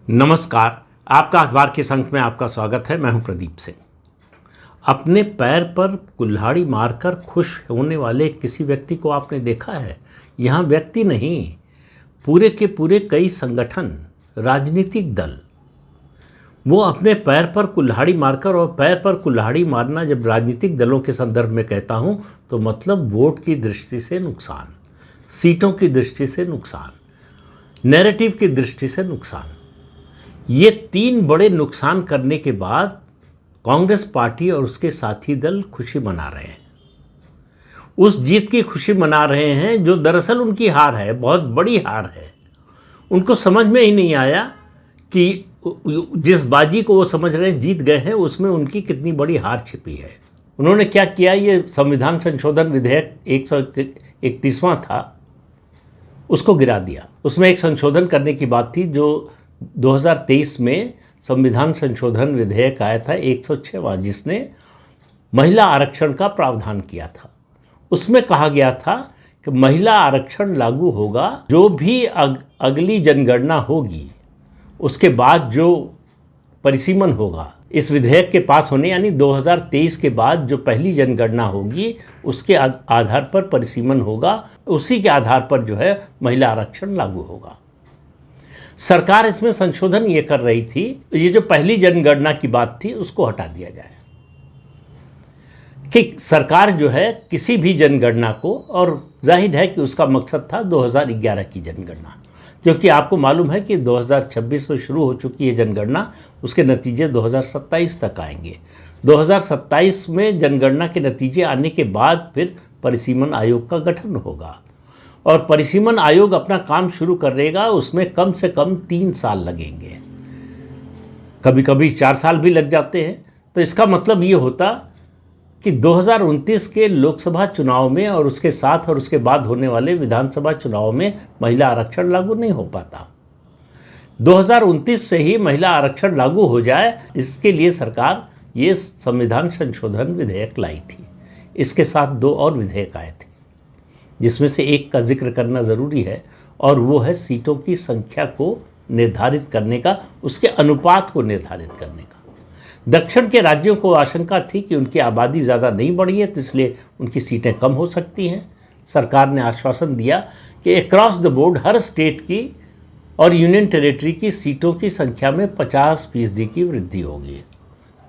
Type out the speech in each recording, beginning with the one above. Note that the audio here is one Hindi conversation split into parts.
नमस्कार। आपका अखबार के संग में आपका स्वागत है। मैं हूं प्रदीप सिंह। अपने पैर पर कुल्हाड़ी मारकर खुश होने वाले किसी व्यक्ति को आपने देखा है? यहाँ व्यक्ति नहीं, पूरे के पूरे कई संगठन, राजनीतिक दल, वो अपने पैर पर कुल्हाड़ी मारकर, और पैर पर कुल्हाड़ी मारना जब राजनीतिक दलों के संदर्भ में कहता हूँ तो मतलब वोट की दृष्टि से नुकसान, सीटों की दृष्टि से नुकसान, नैरेटिव की दृष्टि से नुकसान, ये तीन बड़े नुकसान करने के बाद कांग्रेस पार्टी और उसके साथी दल खुशी मना रहे हैं। उस जीत की खुशी मना रहे हैं जो दरअसल उनकी हार है, बहुत बड़ी हार है। उनको समझ में ही नहीं आया कि जिस बाजी को वो समझ रहे हैं जीत गए हैं, उसमें उनकी कितनी बड़ी हार छिपी है। उन्होंने क्या किया, ये संविधान संशोधन विधेयक 131वां था, उसको गिरा दिया। उसमें एक संशोधन करने की बात थी जो 2023 में संविधान संशोधन विधेयक आया था 106वां, जिसने महिला आरक्षण का प्रावधान किया था। उसमें कहा गया था कि महिला आरक्षण लागू होगा, जो भी अगली जनगणना होगी उसके बाद जो परिसीमन होगा, इस विधेयक के पास होने यानी 2023 के बाद जो पहली जनगणना होगी उसके आधार पर परिसीमन होगा, उसी के आधार पर जो है महिला आरक्षण लागू होगा। सरकार इसमें संशोधन ये कर रही थी, ये जो पहली जनगणना की बात थी उसको हटा दिया जाए, कि सरकार जो है किसी भी जनगणना को, और जाहिर है कि उसका मकसद था 2011 की जनगणना, क्योंकि आपको मालूम है कि 2026 में शुरू हो चुकी है जनगणना, उसके नतीजे 2027 तक आएंगे। 2027 में जनगणना के नतीजे आने के बाद फिर परिसीमन आयोग का गठन होगा, और परिसीमन आयोग अपना काम शुरू करेगा। उसमें कम से कम 3 साल लगेंगे, कभी कभी 4 साल भी लग जाते हैं। तो इसका मतलब ये होता कि 2029 के लोकसभा चुनाव में और उसके साथ और उसके बाद होने वाले विधानसभा चुनाव में महिला आरक्षण लागू नहीं हो पाता। 2029 से ही महिला आरक्षण लागू हो जाए, इसके लिए सरकार ये संविधान संशोधन विधेयक लाई थी। इसके साथ 2 और विधेयक आए थे, जिसमें से एक का जिक्र करना ज़रूरी है, और वो है सीटों की संख्या को निर्धारित करने का, उसके अनुपात को निर्धारित करने का। दक्षिण के राज्यों को आशंका थी कि उनकी आबादी ज़्यादा नहीं बढ़ी है, तो इसलिए उनकी सीटें कम हो सकती हैं। सरकार ने आश्वासन दिया कि across the board her state की और यूनियन टेरिटरी की सीटों की संख्या में 50% की वृद्धि होगी,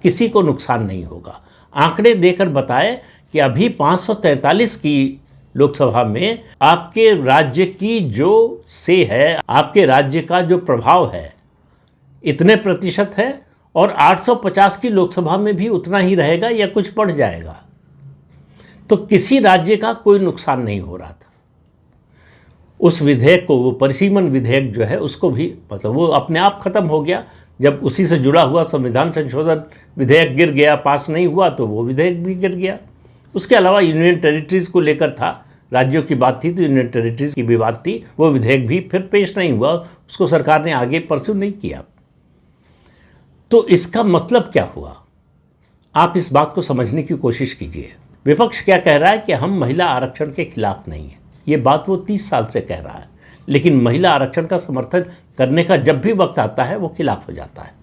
किसी को नुकसान नहीं होगा। आंकड़े देकर बताए कि अभी 543 की लोकसभा में आपके राज्य की जो से है, आपके राज्य का जो प्रभाव है, इतने प्रतिशत है, और 850 की लोकसभा में भी उतना ही रहेगा या कुछ बढ़ जाएगा। तो किसी राज्य का कोई नुकसान नहीं हो रहा था। उस विधेयक को, वो परिसीमन विधेयक जो है, उसको भी मतलब वो अपने आप खत्म हो गया। जब उसी से जुड़ा हुआ संविधान संशोधन विधेयक गिर गया, पास नहीं हुआ, तो वो विधेयक भी गिर गया। उसके अलावा यूनियन टेरिटरीज़ को लेकर था, राज्यों की बात थी तो यूनियन टेरिटरीज की भी बात थी, वो विधेयक भी फिर पेश नहीं हुआ, उसको सरकार ने आगे परस्यू नहीं किया। तो इसका मतलब क्या हुआ, आप इस बात को समझने की कोशिश कीजिए। विपक्ष क्या कह रहा है कि हम महिला आरक्षण के खिलाफ नहीं है, ये बात वो 30 साल से कह रहा है, लेकिन महिला आरक्षण का समर्थन करने का जब भी वक्त आता है वो खिलाफ हो जाता है,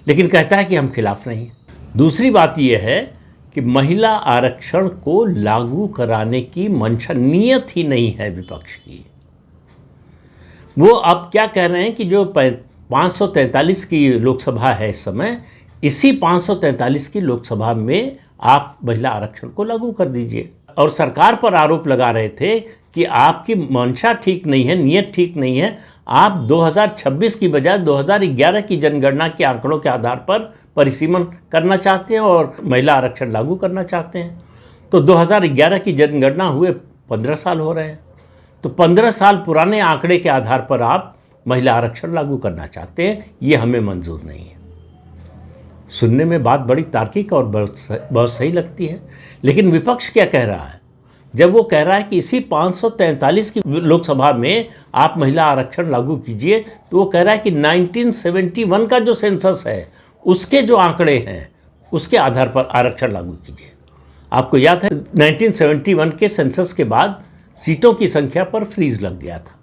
लेकिन कहता है कि हम खिलाफ नहीं हैं। दूसरी बात यह है कि महिला आरक्षण को लागू कराने की मंशा, नियत ही नहीं है विपक्ष की। वो अब क्या कह रहे हैं कि जो 543 की लोकसभा है इस समय, इसी 543 की लोकसभा में आप महिला आरक्षण को लागू कर दीजिए। और सरकार पर आरोप लगा रहे थे कि आपकी मंशा ठीक नहीं है, नियत ठीक नहीं है, आप 2026 की बजाय 2011 की जनगणना के आंकड़ों के आधार पर परिसीमन करना चाहते हैं और महिला आरक्षण लागू करना चाहते हैं। तो 2011 की जनगणना हुए 15 साल हो रहे हैं, तो 15 साल पुराने आंकड़े के आधार पर आप महिला आरक्षण लागू करना चाहते हैं, ये हमें मंजूर नहीं है। सुनने में बात बड़ी तार्किक और बहुत सही लगती है, लेकिन विपक्ष क्या कह रहा है? जब वो कह रहा है कि इसी 543 की लोकसभा में आप महिला आरक्षण लागू कीजिए, तो वो कह रहा है कि 1971 का जो सेंसस है उसके जो आंकड़े हैं उसके आधार पर आरक्षण लागू कीजिए। आपको याद है 1971 के सेंसस के बाद सीटों की संख्या पर फ्रीज लग गया था,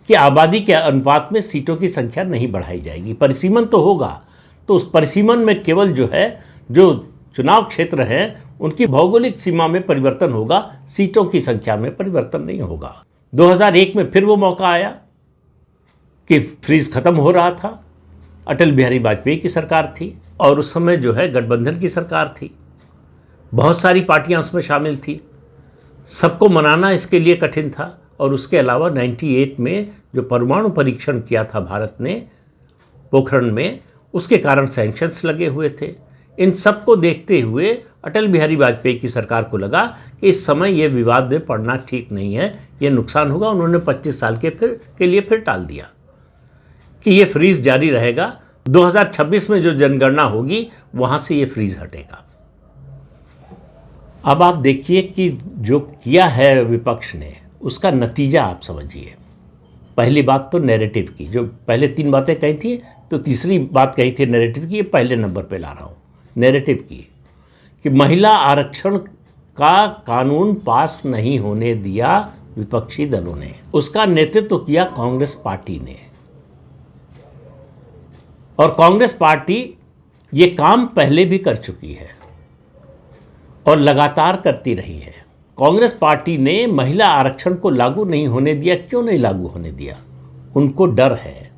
कि आबादी के अनुपात में सीटों की संख्या नहीं बढ़ाई जाएगी। परिसीमन तो होगा, तो उस परिसीमन में केवल जो है जो चुनाव क्षेत्र हैं उनकी भौगोलिक सीमा में परिवर्तन होगा, सीटों की संख्या में परिवर्तन नहीं होगा। 2001 में फिर वो मौका आया कि फ्रीज खत्म हो रहा था, अटल बिहारी वाजपेयी की सरकार थी और उस समय जो है गठबंधन की सरकार थी, बहुत सारी पार्टियां उसमें शामिल थी, सबको मनाना इसके लिए कठिन था। और उसके अलावा 98 में जो परमाणु परीक्षण किया था भारत ने पोखरण में, उसके कारण सैंक्शंस लगे हुए थे। इन सब को देखते हुए अटल बिहारी वाजपेयी की सरकार को लगा कि इस समय ये विवाद में पड़ना ठीक नहीं है, ये नुकसान होगा। उन्होंने 25 साल के लिए फिर टाल दिया कि ये फ्रीज जारी रहेगा, 2026 में जो जनगणना होगी वहाँ से ये फ्रीज हटेगा। अब आप देखिए कि जो किया है विपक्ष ने उसका नतीजा आप समझिए। पहली बात तो नैरेटिव की, जो पहले 3 बातें कही थी तो तीसरी बात कही थी नैरेटिव की, ये पहले नंबर पे ला रहा हूँ। नैरेटिव की कि महिला आरक्षण का कानून पास नहीं होने दिया विपक्षी दलों ने, उसका नेतृत्व किया कांग्रेस पार्टी ने। और कांग्रेस पार्टी ये काम पहले भी कर चुकी है और लगातार करती रही है। कांग्रेस पार्टी ने महिला आरक्षण को लागू नहीं होने दिया। क्यों नहीं लागू होने दिया? उनको डर है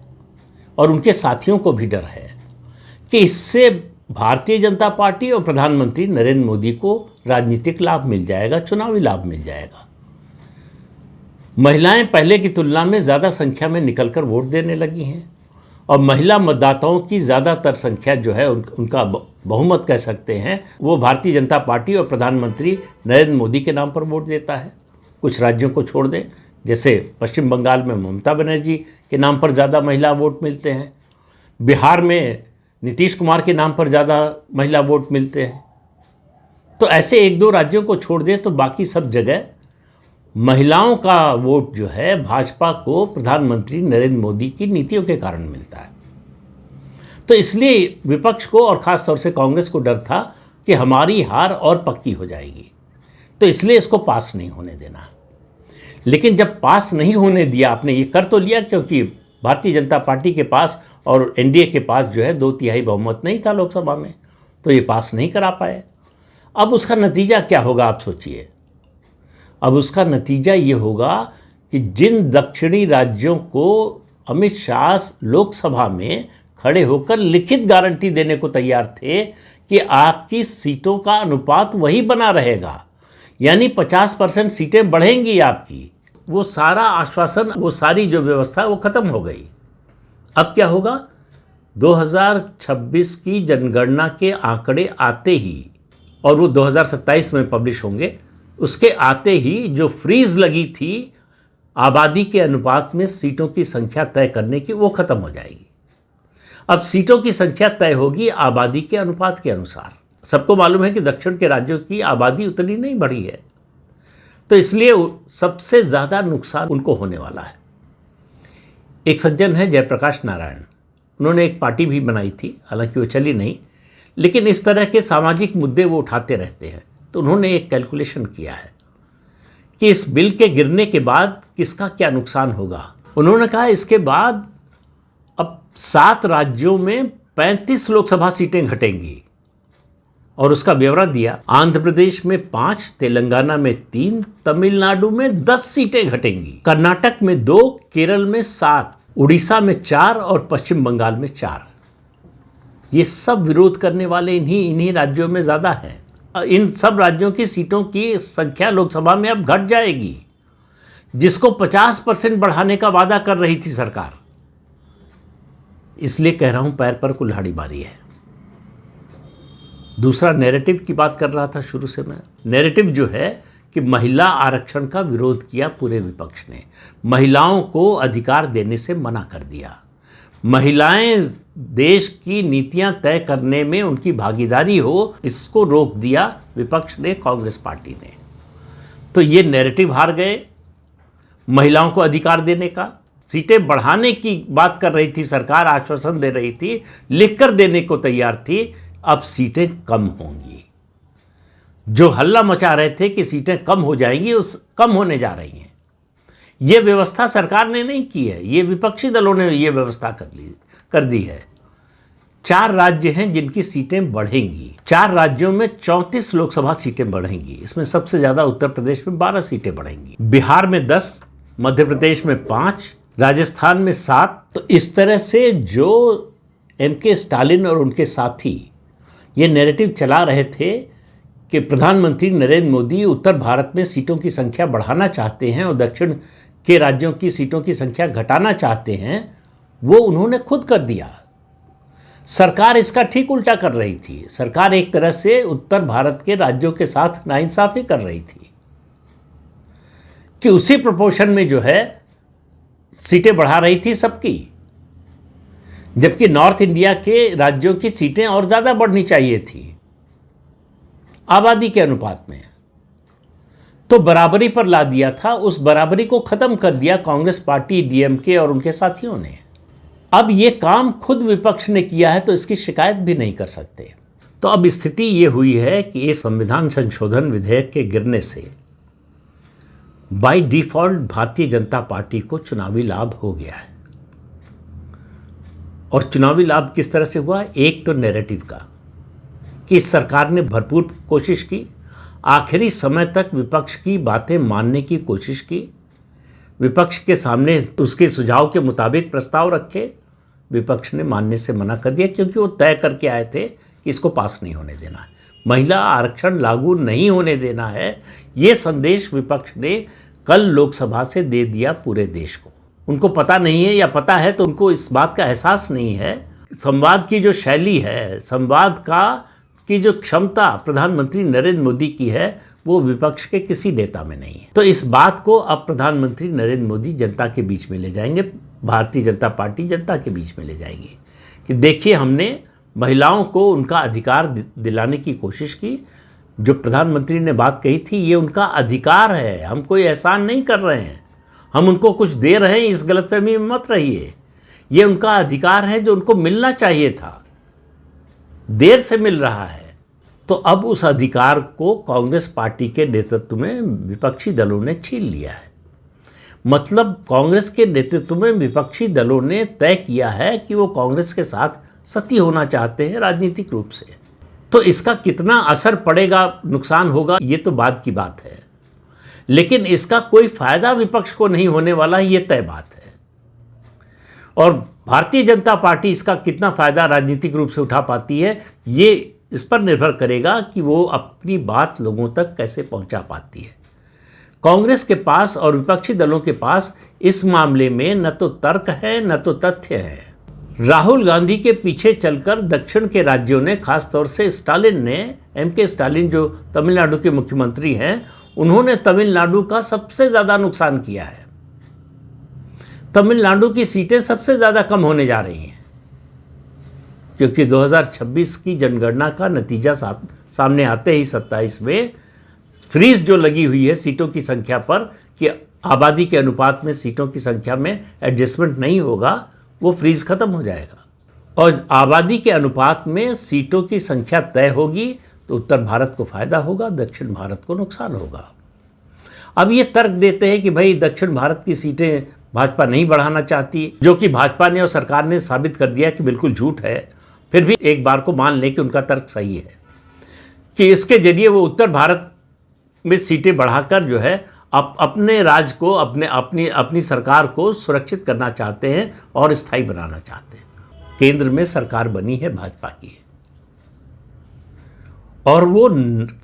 और उनके साथियों को भी डर है कि इससे भारतीय जनता पार्टी और प्रधानमंत्री नरेंद्र मोदी को राजनीतिक लाभ मिल जाएगा, चुनावी लाभ मिल जाएगा। महिलाएं पहले की तुलना में ज़्यादा संख्या में निकलकर वोट देने लगी हैं और महिला मतदाताओं की ज़्यादातर संख्या जो है उनका बहुमत कह सकते हैं, वो भारतीय जनता पार्टी और प्रधानमंत्री नरेंद्र मोदी के नाम पर वोट देता है। कुछ राज्यों को छोड़ दें, जैसे पश्चिम बंगाल में ममता बनर्जी के नाम पर ज़्यादा महिला वोट मिलते हैं, बिहार में नीतीश कुमार के नाम पर ज़्यादा महिला वोट मिलते हैं। तो ऐसे 1-2 राज्यों को छोड़ दें तो बाकी सब जगह महिलाओं का वोट जो है भाजपा को प्रधानमंत्री नरेंद्र मोदी की नीतियों के कारण मिलता है। तो इसलिए विपक्ष को और ख़ास तौर से कांग्रेस को डर था कि हमारी हार और पक्की हो जाएगी, तो इसलिए इसको पास नहीं होने देना। लेकिन जब पास नहीं होने दिया, आपने ये कर तो लिया क्योंकि भारतीय जनता पार्टी के पास और एनडीए के पास जो है 2/3 बहुमत नहीं था लोकसभा में, तो ये पास नहीं करा पाए। अब उसका नतीजा क्या होगा आप सोचिए। अब उसका नतीजा ये होगा कि जिन दक्षिणी राज्यों को अमित शाह लोकसभा में खड़े होकर लिखित गारंटी देने को तैयार थे कि आपकी सीटों का अनुपात वही बना रहेगा, यानी 50% सीटें बढ़ेंगी आपकी, वो सारा आश्वासन, वो सारी जो व्यवस्था वो खत्म हो गई। अब क्या होगा? 2026 की जनगणना के आंकड़े आते ही, और वो 2027 में पब्लिश होंगे, उसके आते ही जो फ्रीज लगी थी आबादी के अनुपात में सीटों की संख्या तय करने की, वो खत्म हो जाएगी। अब सीटों की संख्या तय होगी आबादी के अनुपात के अनुसार। सबको मालूम है कि दक्षिण के राज्यों की आबादी उतनी नहीं बढ़ी है, तो इसलिए सबसे ज़्यादा नुकसान उनको होने वाला है। एक सज्जन है जयप्रकाश नारायण, उन्होंने एक पार्टी भी बनाई थी, हालांकि वो चली नहीं, लेकिन इस तरह के सामाजिक मुद्दे वो उठाते रहते हैं। तो उन्होंने एक कैलकुलेशन किया है कि इस बिल के गिरने के बाद किसका क्या नुकसान होगा। उन्होंने कहा इसके बाद अब 7 राज्यों में 35 लोकसभा सीटें घटेंगी और उसका ब्यौरा दिया। आंध्र प्रदेश में 5, तेलंगाना में 3, तमिलनाडु में 10 सीटें घटेंगी, कर्नाटक में 2, केरल में 7, उड़ीसा में 4 और पश्चिम बंगाल में 4। ये सब विरोध करने वाले इन्हीं राज्यों में ज़्यादा हैं। इन सब राज्यों की सीटों की संख्या लोकसभा में अब घट जाएगी, जिसको 50% बढ़ाने का वादा कर रही थी सरकार। इसलिए कह रहा हूं पैर पर कुल्हाड़ी मारी है। दूसरा नैरेटिव की बात कर रहा था शुरू से मैं। नैरेटिव जो है कि महिला आरक्षण का विरोध किया पूरे विपक्ष ने, महिलाओं को अधिकार देने से मना कर दिया, महिलाएं देश की नीतियां तय करने में उनकी भागीदारी हो, इसको रोक दिया विपक्ष ने, कांग्रेस पार्टी ने। तो ये नैरेटिव हार गए। महिलाओं को अधिकार देने का, सीटें बढ़ाने की बात कर रही थी सरकार, आश्वासन दे रही थी, लिखकर देने को तैयार थी, अब सीटें कम होंगी। जो हल्ला मचा रहे थे कि सीटें कम हो जाएंगी, उस कम होने जा रही हैं। ये व्यवस्था सरकार ने नहीं की है, ये विपक्षी दलों ने ये व्यवस्था कर दी है। 4 राज्य हैं जिनकी सीटें बढ़ेंगी। 4 राज्यों में 34 लोकसभा सीटें बढ़ेंगी। इसमें सबसे ज़्यादा उत्तर प्रदेश में 12 सीटें बढ़ेंगी, बिहार में 10, मध्य प्रदेश में 5, राजस्थान में 7। तो इस तरह से जो एम.के. स्टालिन और उनके साथी ये नैरेटिव चला रहे थे कि प्रधानमंत्री नरेंद्र मोदी उत्तर भारत में सीटों की संख्या बढ़ाना चाहते हैं और दक्षिण के राज्यों की सीटों की संख्या घटाना चाहते हैं, वो उन्होंने खुद कर दिया। सरकार इसका ठीक उल्टा कर रही थी। सरकार एक तरह से उत्तर भारत के राज्यों के साथ नाइंसाफी कर रही थी कि उसी प्रोपोर्शन में जो है सीटें बढ़ा रही थी सबकी, जबकि नॉर्थ इंडिया के राज्यों की सीटें और ज़्यादा बढ़नी चाहिए थी आबादी के अनुपात में। तो बराबरी पर ला दिया था। उस बराबरी को ख़त्म कर दिया कांग्रेस पार्टी, डीएमके और उनके साथियों ने। अब ये काम खुद विपक्ष ने किया है तो इसकी शिकायत भी नहीं कर सकते। तो अब स्थिति ये हुई है कि इस संविधान संशोधन विधेयक के गिरने से by default Bharatiya Janata party को चुनावी लाभ हो गया है। और चुनावी लाभ किस तरह से हुआ? एक तो नैरेटिव का कि इस सरकार ने भरपूर कोशिश की, आखिरी समय तक विपक्ष की बातें मानने की कोशिश की, विपक्ष के सामने उसके सुझाव के मुताबिक प्रस्ताव रखे, विपक्ष ने मानने से मना कर दिया क्योंकि वो तय करके आए थे कि इसको पास नहीं होने देना है, महिला आरक्षण लागू नहीं होने देना है। ये संदेश विपक्ष ने कल लोकसभा से दे दिया पूरे देश को। उनको पता नहीं है या पता है तो उनको इस बात का एहसास नहीं है। संवाद की जो शैली है, संवाद की जो क्षमता प्रधानमंत्री नरेंद्र मोदी की है, वो विपक्ष के किसी नेता में नहीं है। तो इस बात को अब प्रधानमंत्री नरेंद्र मोदी जनता के बीच में ले जाएंगे, भारतीय जनता पार्टी जनता के बीच में ले जाएगी कि देखिए हमने महिलाओं को उनका अधिकार दिलाने की कोशिश की। जो प्रधानमंत्री ने बात कही थी, ये उनका अधिकार है, हम कोई एहसान नहीं कर रहे हैं, हम उनको कुछ दे रहे हैं, इस गलतफहमी में मत रहिए। ये उनका अधिकार है जो उनको मिलना चाहिए था, देर से मिल रहा है। तो अब उस अधिकार को कांग्रेस पार्टी के नेतृत्व में विपक्षी दलों ने छीन लिया है। मतलब कांग्रेस के नेतृत्व में विपक्षी दलों ने तय किया है कि वो कांग्रेस के साथ सती होना चाहते हैं राजनीतिक रूप से। तो इसका कितना असर पड़ेगा, नुकसान होगा, ये तो बाद की बात है, लेकिन इसका कोई फायदा विपक्ष को नहीं होने वाला, ये तय बात है। और भारतीय जनता पार्टी इसका कितना फायदा राजनीतिक रूप से उठा पाती है, ये इस पर निर्भर करेगा कि वो अपनी बात लोगों तक कैसे पहुंचा पाती है। कांग्रेस के पास और विपक्षी दलों के पास इस मामले में न तो तर्क है न तो तथ्य है। राहुल गांधी के पीछे चलकर दक्षिण के राज्यों ने, खासतौर से स्टालिन ने, एम.के. स्टालिन जो तमिलनाडु के मुख्यमंत्री हैं, उन्होंने तमिलनाडु का सबसे ज़्यादा नुकसान किया है। तमिलनाडु की सीटें सबसे ज़्यादा कम होने जा रही हैं क्योंकि 2026 की जनगणना का नतीजा सामने आते ही 27 में फ्रीज जो लगी हुई है सीटों की संख्या पर कि आबादी के अनुपात में सीटों की संख्या में एडजस्टमेंट नहीं होगा, वो फ्रीज खत्म हो जाएगा और आबादी के अनुपात में सीटों की संख्या तय होगी तो उत्तर भारत को फायदा होगा, दक्षिण भारत को नुकसान होगा। अब ये तर्क देते हैं कि भाई दक्षिण भारत की सीटें भाजपा नहीं बढ़ाना चाहती, जो कि भाजपा ने और सरकार ने साबित कर दिया कि बिल्कुल झूठ है। फिर भी एक बार को मान लें कि उनका तर्क सही है कि इसके जरिए वो उत्तर भारत में सीटें बढ़ाकर जो है अपने राज्य को, अपनी सरकार को सुरक्षित करना चाहते हैं और स्थायी बनाना चाहते हैं। केंद्र में सरकार बनी है भाजपा की और वो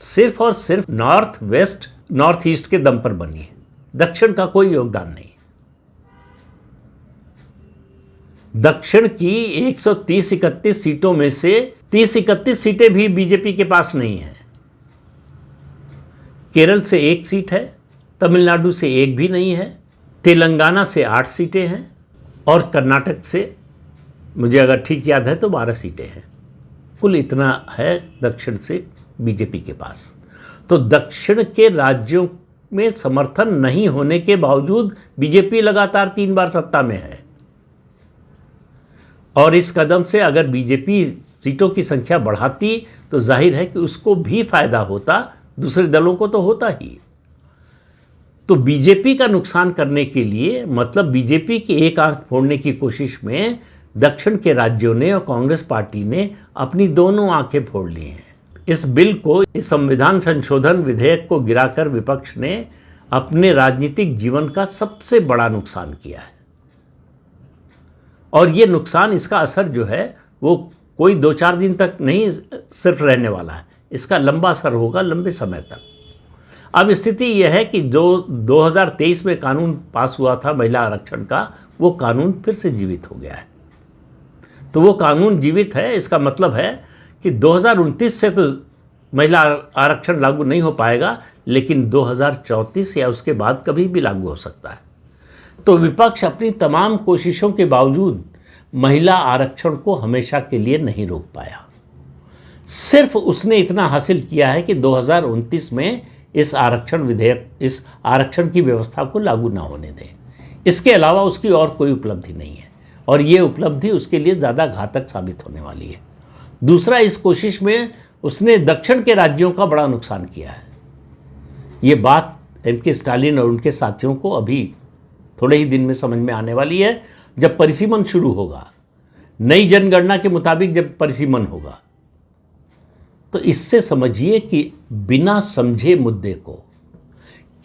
सिर्फ और सिर्फ नॉर्थ ईस्ट के दम पर बनी है, दक्षिण का कोई योगदान नहीं। दक्षिण की 130-31 सीटों में से 30-31 सीटें भी बीजेपी के पास नहीं है। केरल से 1 सीट है, तमिलनाडु से 1 भी नहीं है, तेलंगाना से 8 सीटें हैं और कर्नाटक से मुझे अगर ठीक याद है तो 12 सीटें हैं। कुल इतना है दक्षिण से बीजेपी के पास। तो दक्षिण के राज्यों में समर्थन नहीं होने के बावजूद बीजेपी लगातार 3 बार सत्ता में है और इस कदम से अगर बीजेपी सीटों की संख्या बढ़ाती तो जाहिर है कि उसको भी फायदा होता, दूसरे दलों को तो होता ही। तो बीजेपी का नुकसान करने के लिए, मतलब बीजेपी की एक आंख फोड़ने की कोशिश में दक्षिण के राज्यों ने और कांग्रेस पार्टी ने अपनी दोनों आंखें फोड़ ली हैं। इस बिल को, इस संविधान संशोधन विधेयक को गिराकर विपक्ष ने अपने राजनीतिक जीवन का सबसे बड़ा नुकसान किया है। और ये नुकसान, इसका असर जो है वो कोई 2-4 दिन तक नहीं सिर्फ रहने वाला है, इसका लंबा असर होगा, लंबे समय तक। अब स्थिति यह है कि जो 2023 में कानून पास हुआ था महिला आरक्षण का, वो कानून फिर से जीवित हो गया है। तो वो कानून जीवित है, इसका मतलब है कि 2029 से तो महिला आरक्षण लागू नहीं हो पाएगा, लेकिन 2034 या उसके बाद कभी भी लागू हो सकता है। तो विपक्ष अपनी तमाम कोशिशों के बावजूद महिला आरक्षण को हमेशा के लिए नहीं रोक पाया। सिर्फ उसने इतना हासिल किया है कि 2029 में इस आरक्षण विधेयक, इस आरक्षण की व्यवस्था को लागू ना होने दें। इसके अलावा उसकी और कोई उपलब्धि नहीं है, और ये उपलब्धि उसके लिए ज़्यादा घातक साबित होने वाली है। दूसरा, इस कोशिश में उसने दक्षिण के राज्यों का बड़ा नुकसान किया है। ये बात एम.के. स्टालिन और उनके साथियों को अभी थोड़े ही दिन में समझ में आने वाली है, जब परिसीमन शुरू होगा। नई जनगणना के मुताबिक जब परिसीमन होगा, तो इससे समझिए कि बिना समझे मुद्दे को,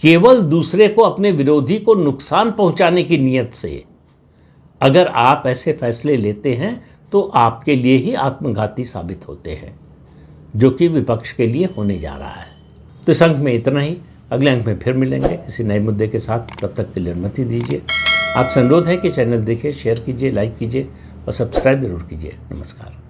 केवल दूसरे को, अपने विरोधी को नुकसान पहुंचाने की नीयत से अगर आप ऐसे फैसले लेते हैं तो आपके लिए ही आत्मघाती साबित होते हैं, जो कि विपक्ष के लिए होने जा रहा है। तो इस अंक में इतना ही। अगले अंक में फिर मिलेंगे किसी नए मुद्दे के साथ। तब तक के लिए अनुमति दीजिए। आपसे अनुरोध है कि चैनल देखें, शेयर कीजिए, लाइक कीजिए और सब्सक्राइब जरूर कीजिए। नमस्कार।